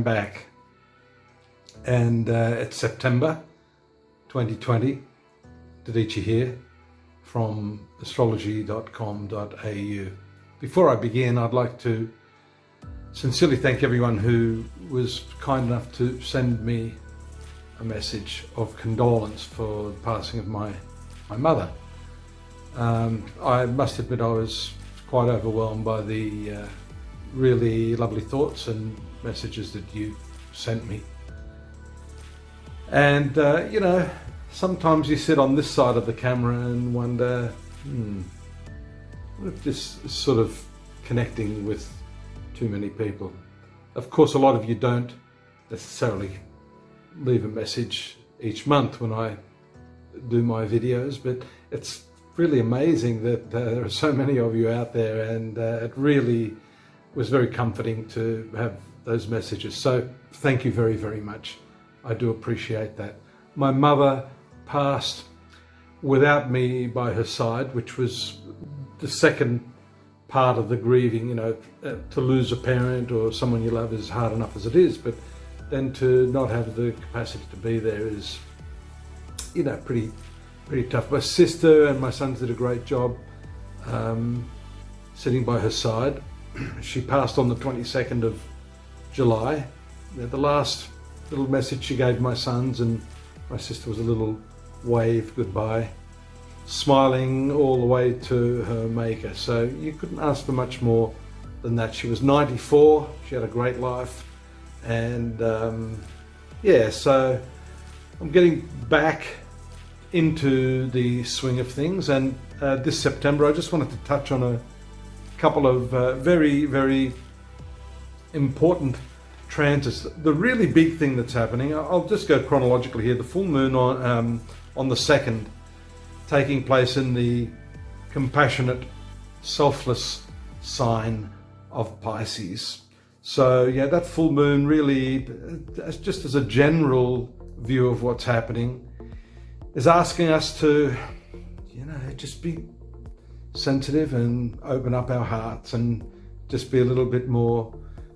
back, and it's September 2020. Dadichi here from astrology.com.au. Before I begin, I'd like to sincerely thank everyone who was kind enough to send me a message of condolence for the passing of my mother. I must admit I was quite overwhelmed by the really lovely thoughts and messages that you sent me. And you know, sometimes you sit on this side of the camera and wonder, what if this is sort of connecting with too many people? Of course, a lot of you don't necessarily leave a message each month when I do my videos, but it's really amazing that there are so many of you out there, and it really was very comforting to have those messages. So thank you very, very much. I do appreciate that. My mother passed without me by her side, which was the second part of the grieving. You know, to lose a parent or someone you love is hard enough as it is, but then to not have the capacity to be there is, you know, pretty tough. My sister and my sons did a great job sitting by her side. She passed on the 22nd of July. The last little message she gave my sons and my sister was a little wave goodbye, smiling all the way to her maker. So you couldn't ask for much more than that. She was 94, she had a great life, and yeah, so I'm getting back into the swing of things, and this September I just wanted to touch on a couple of very, very important transits. The really big thing that's happening, I'll just go chronologically here. The full moon on the 2nd, taking place in the compassionate, selfless sign of Pisces. So yeah, that full moon really, just as a general view of what's happening, is asking us to, you know, just be sensitive and open up our hearts and just be a little bit more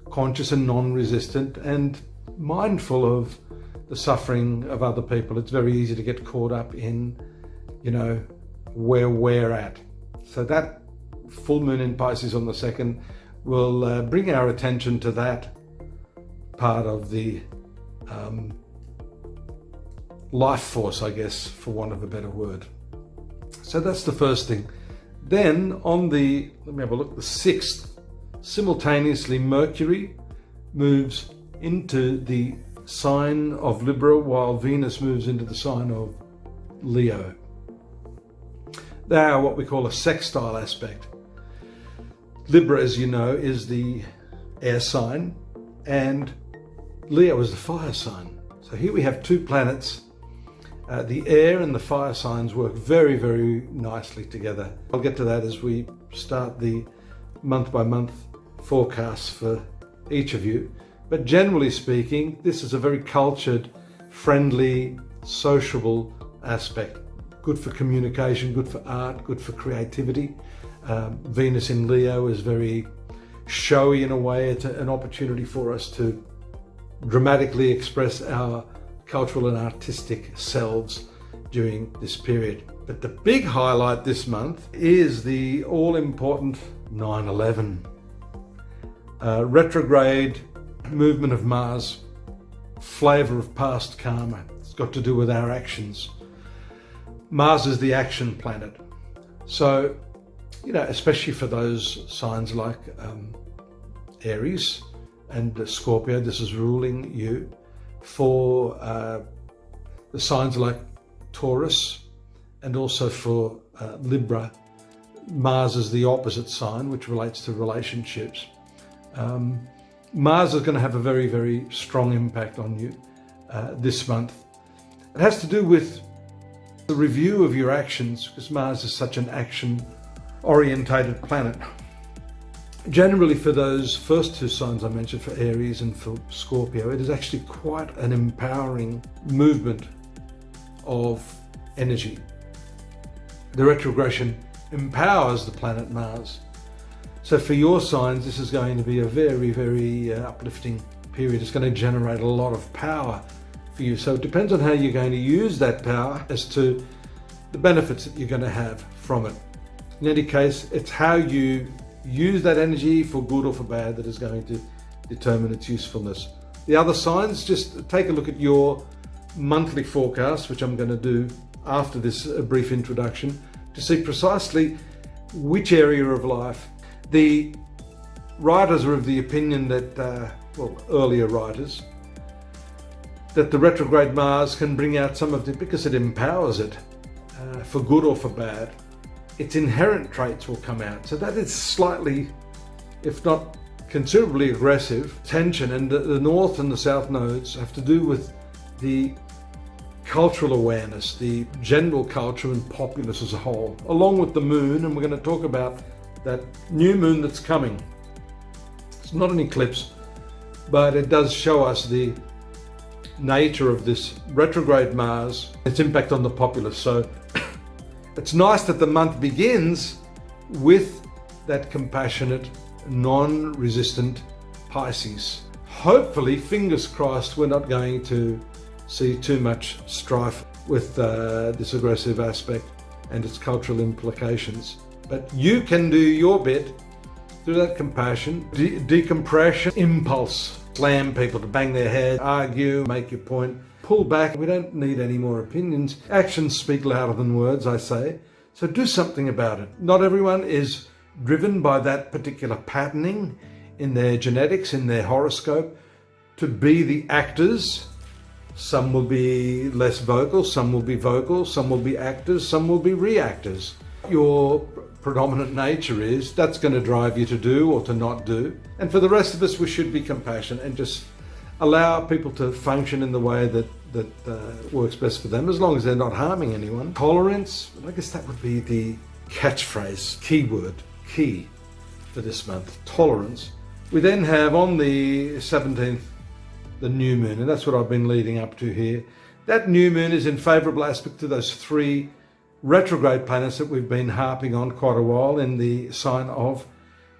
conscious and non-resistant and mindful of the suffering of other people. It's very easy to get caught up in, you know, where we're at. So that full moon in Pisces on the 2nd will bring our attention to that part of the life force, I guess, for want of a better word. So that's the first thing. Then on the, let me have a look, the 6th, simultaneously Mercury moves into the sign of Libra while Venus moves into the sign of Leo. They are what we call a sextile aspect. Libra, as you know, is the air sign and Leo is the fire sign. So here we have two planets. The air and the fire signs work very, very nicely together. I'll get to that as we start the month-by-month forecasts for each of you. But generally speaking, this is a very cultured, friendly, sociable aspect. Good for communication, good for art, good for creativity. Venus in Leo is very showy in a way. It's an opportunity for us to dramatically express our cultural and artistic selves during this period. But the big highlight this month is the all-important 9/11. Retrograde movement of Mars, flavor of past karma. It's got to do with our actions. Mars is the action planet. So, you know, especially for those signs like Aries and Scorpio, this is ruling you. For the signs like Taurus and also for Libra, Mars is the opposite sign, which relates to relationships. Mars is going to have a very, very strong impact on you this month. It has to do with the review of your actions, because Mars is such an action-orientated planet. Generally, for those first two signs I mentioned, for Aries and for Scorpio, it is actually quite an empowering movement of energy. The retrogression empowers the planet Mars. So for your signs, this is going to be a very, very uplifting period is going to generate a lot of power for you. So it depends on how you're going to use that power as to the benefits that you're going to have from it. In any case, it's how you use that energy for good or for bad that is going to determine its usefulness. The other signs, just take a look at your monthly forecast, which I'm going to do after this brief introduction, to see precisely which area of life. The writers are of the opinion that, earlier writers, that the retrograde Mars can bring out some of it because it empowers it, for good or for bad. Its inherent traits will come out. So that is slightly, if not considerably aggressive tension, and the north and the south nodes have to do with the cultural awareness, the general culture and populace as a whole, along with the moon. And we're going to talk about that new moon that's coming. It's not an eclipse, but it does show us the nature of this retrograde Mars, its impact on the populace. So it's nice that the month begins with that compassionate, non-resistant Pisces. Hopefully, fingers crossed, we're not going to see too much strife with this aggressive aspect and its cultural implications. But you can do your bit through that compassion, decompression, impulse, slam people to bang their head, argue, make your point, pull back. We don't need any more opinions. Actions speak louder than words, I say. So do something about it. Not everyone is driven by that particular patterning in their genetics, in their horoscope, to be the actors. Some will be less vocal, some will be vocal, some will be actors, some will be reactors. Your predominant nature is, that's going to drive you to do or to not do. And for the rest of us, we should be compassionate and just allow people to function in the way that works best for them, as long as they're not harming anyone. Tolerance, I guess that would be the catchphrase, key for this month, tolerance. We then have on the 17th, the new moon, and that's what I've been leading up to here. That new moon is in favourable aspect to those three retrograde planets that we've been harping on quite a while in the sign of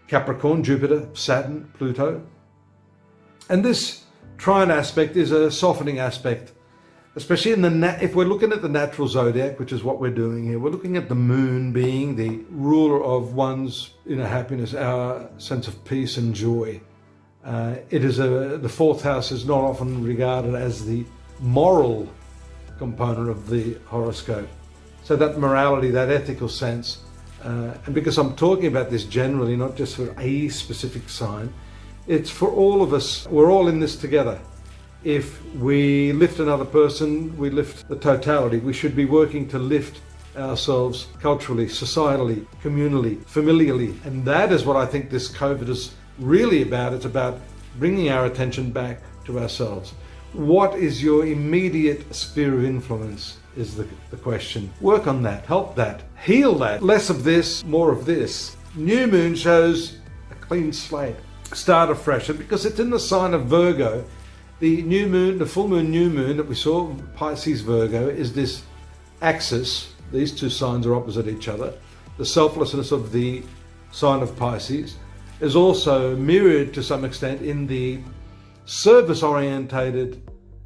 Capricorn: Jupiter, Saturn, Pluto. And this trine aspect is a softening aspect, especially in if we're looking at the natural zodiac, which is what we're doing here. We're looking at the moon being the ruler of one's inner happiness, our sense of peace and joy. It is the fourth house is not often regarded as the moral component of the horoscope. So that morality, that ethical sense, and because I'm talking about this generally, not just for a specific sign, it's for all of us. We're all in this together. If we lift another person, we lift the totality. We should be working to lift ourselves culturally, societally, communally, familially. And that is what I think this COVID is really about. It's about bringing our attention back to ourselves. What is your immediate sphere of influence is the question. Work on that, help that, heal that. Less of this, more of this. New moon shows a clean slate, start afresh. And because it's in the sign of Virgo, the new moon, the full moon, new moon that we saw, Pisces, Virgo, is this axis. These two signs are opposite each other. The selflessness of the sign of Pisces is also mirrored to some extent in the service-orientated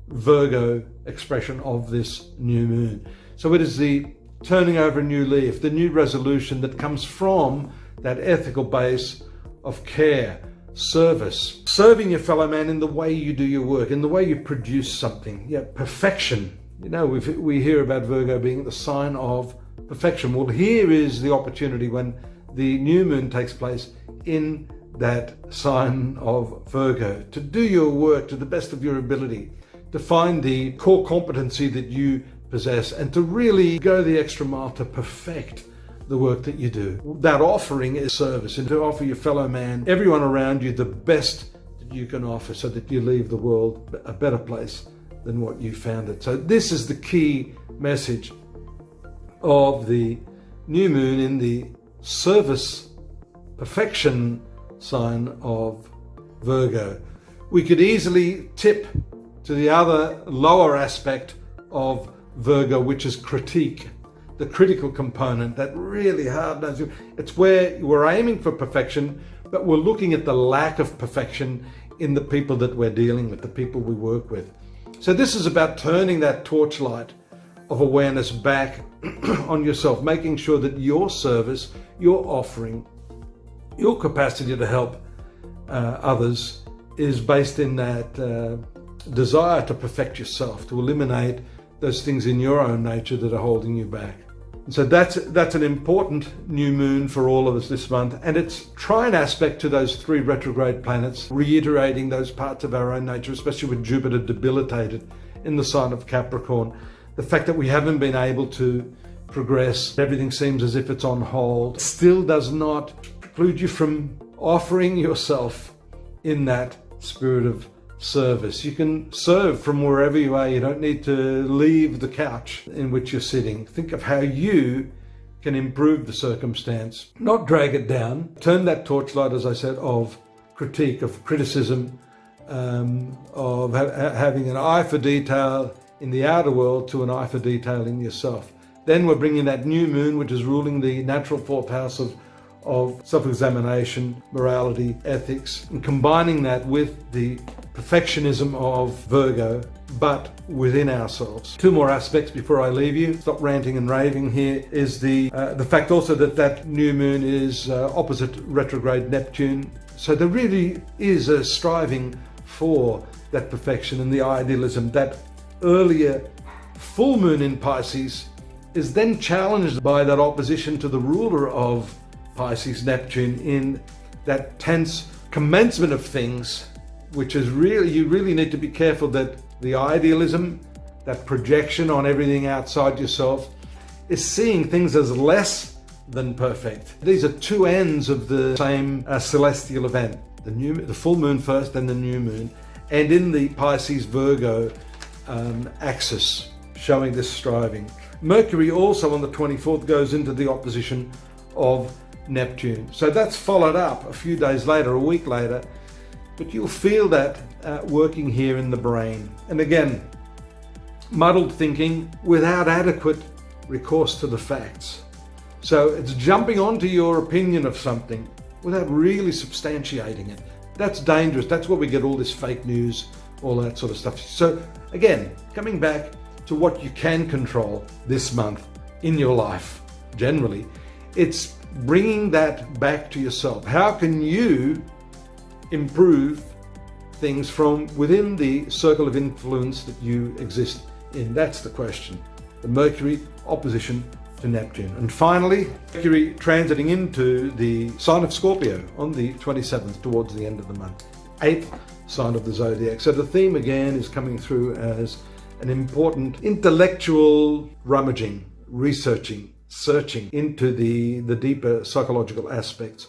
Virgo expression of this new moon. So it is the turning over a new leaf, the new resolution that comes from that ethical base of care, service, serving your fellow man in the way you do your work, in the way you produce something. Yeah, perfection. You know, we hear about Virgo being the sign of perfection. Well, here is the opportunity when the new moon takes place in that sign of Virgo, to do your work to the best of your ability, to find the core competency that you possess, and to really go the extra mile to perfect the work that you do. That offering is service, and to offer your fellow man, everyone around you, the best that you can offer, so that you leave the world a better place than what you found it. So this is the key message of the new moon in the service perfection sign of Virgo. We could easily tip to the other lower aspect of Virgo, which is critique, the critical component, that really hard-nosed. It's where we're aiming for perfection, but we're looking at the lack of perfection in the people that we're dealing with, the people we work with. So this is about turning that torchlight of awareness back on yourself, making sure that your service, your offering, your capacity to help others is based in that desire to perfect yourself, to eliminate those things in your own nature that are holding you back. And so that's an important new moon for all of us this month, and it's trine aspect to those 3 retrograde planets, reiterating those parts of our own nature, especially with Jupiter debilitated in the sign of Capricorn. The fact that we haven't been able to progress, everything seems as if it's on hold, still does not preclude you from offering yourself in that spirit of service. You can serve from wherever you are. You don't need to leave the couch in which you're sitting. Think of how you can improve the circumstance, not drag it down. Turn that torchlight, as I said, of critique, of criticism, of having an eye for detail in the outer world to an eye for detail in yourself. Then we're bringing that new moon, which is ruling the natural 4th house of self-examination, morality, ethics, and combining that with the perfectionism of Virgo, but within ourselves. 2 more aspects before I leave you. Stop ranting and raving here. Is the fact also that new moon is opposite retrograde Neptune. So there really is a striving for that perfection and the idealism. That earlier full moon in Pisces is then challenged by that opposition to the ruler of Pisces, Neptune, in that tense commencement of things, which is really, you really need to be careful that the idealism, that projection on everything outside yourself, is seeing things as less than perfect. These are 2 ends of the same celestial event. The full moon first, then the new moon, and in the Pisces Virgo axis, showing this striving. Mercury also on the 24th goes into the opposition of Neptune. So that's followed up a few days later, a week later, but you'll feel that working here in the brain. And again, muddled thinking without adequate recourse to the facts. So it's jumping onto your opinion of something without really substantiating it. That's dangerous. That's where we get all this fake news, all that sort of stuff. So again, coming back to what you can control this month in your life, generally, it's bringing that back to yourself. How can you improve things from within the circle of influence that you exist in? That's the question. The Mercury opposition to Neptune. And finally, Mercury transiting into the sign of Scorpio on the 27th, towards the end of the month. 8th sign of the Zodiac. So the theme again is coming through as an important intellectual rummaging, researching, searching into the deeper psychological aspects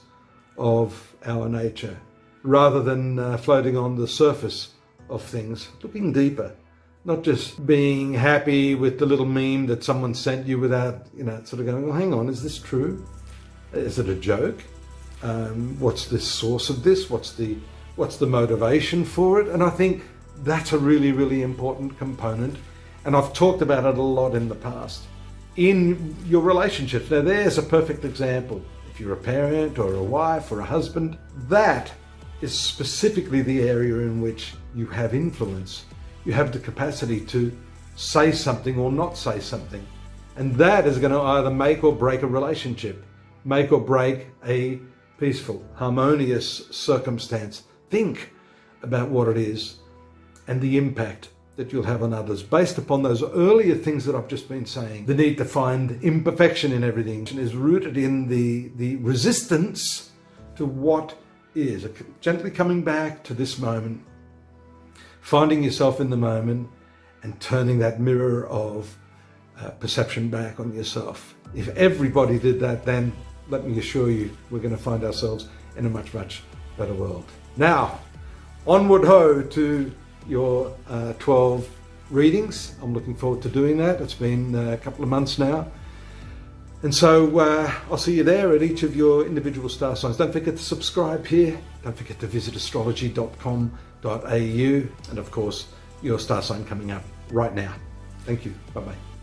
of our nature, rather than floating on the surface of things, looking deeper, not just being happy with the little meme that someone sent you without, sort of going, well, hang on, is this true? Is it a joke? What's the source of this? What's the motivation for it? And I think that's a really, really important component. And I've talked about it a lot in the past. In your relationships, now there's a perfect example. If you're a parent or a wife or a husband, that is specifically the area in which you have influence. You have the capacity to say something or not say something. And that is going to either make or break a relationship, make or break a peaceful, harmonious circumstance. Think about what it is and the impact that you'll have on others based upon those earlier things that I've just been saying. The need to find imperfection in everything is rooted in the resistance to what is. Gently coming back to this moment, finding yourself in the moment and turning that mirror of perception back on yourself. If everybody did that, then let me assure you, we're going to find ourselves in a much, much better world. Now, onward ho to your 12 readings. I'm looking forward to doing that. It's been a couple of months now. And so I'll see you there at each of your individual star signs. Don't forget to subscribe here. Don't forget to visit astrology.com.au. And of course, your star sign coming up right now. Thank you. Bye-bye.